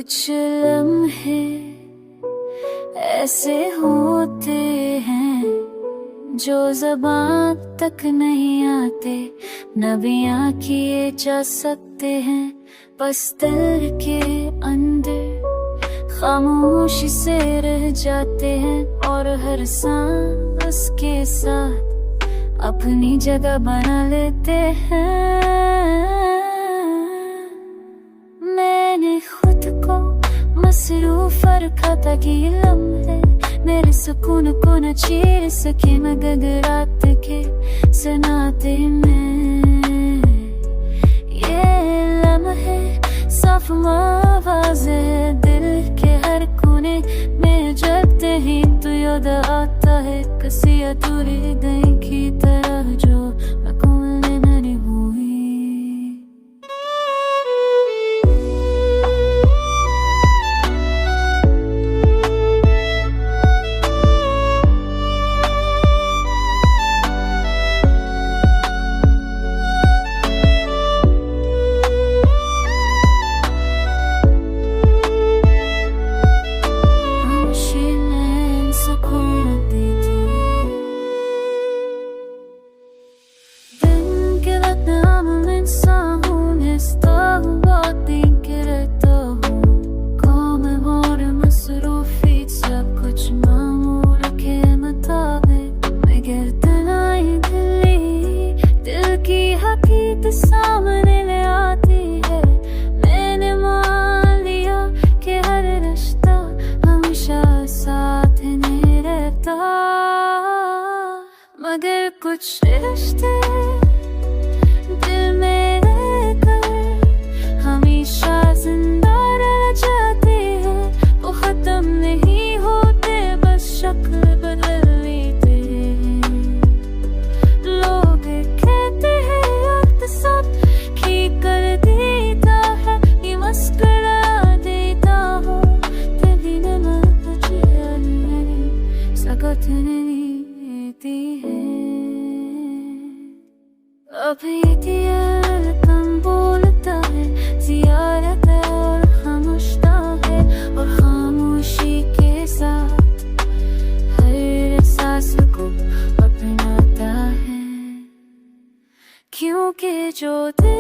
कुछ लम्हे ऐसे होते हैं जो ज़बान तक नहीं आते, न बयां किए जा सकते हैं, बस दिल के अंदर खामोशी से रह जाते हैं और हर सांस के साथ अपनी जगह बना लेते हैं। मैंने खुद को मसरूफ रखा था कि लम्हे मेरे सुकून को न चीर सके, मगर रात के सनाते में ये लम्हे साफ आवाज़ है दिल के हर कोने में। जगते ही तो याद आता है किसी अधूरे दिन की तरह जो अकूल नहीं हुई। सामने ले आती है, मैंने मान लिया कि हर रिश्ता हमेशा साथ नहीं रहता, मगर कुछ रिश्ते दिल में रहकर हमेशा जिंदा रह जाते हैं। वो खत्म नहीं होते, बस शक्ल बदल लेते हैं। लोग कहते हैं सब ठीक कर देता है, ये मुस्कुरा देता हूँ, तेरी नमक तुझे सकत नहीं देती है। अभी दिल कम बोलता है, ज़ियारत है और खामोशता है, और खामोशी के साथ हर एहसास को अपनाता है, क्योंकि जो दिल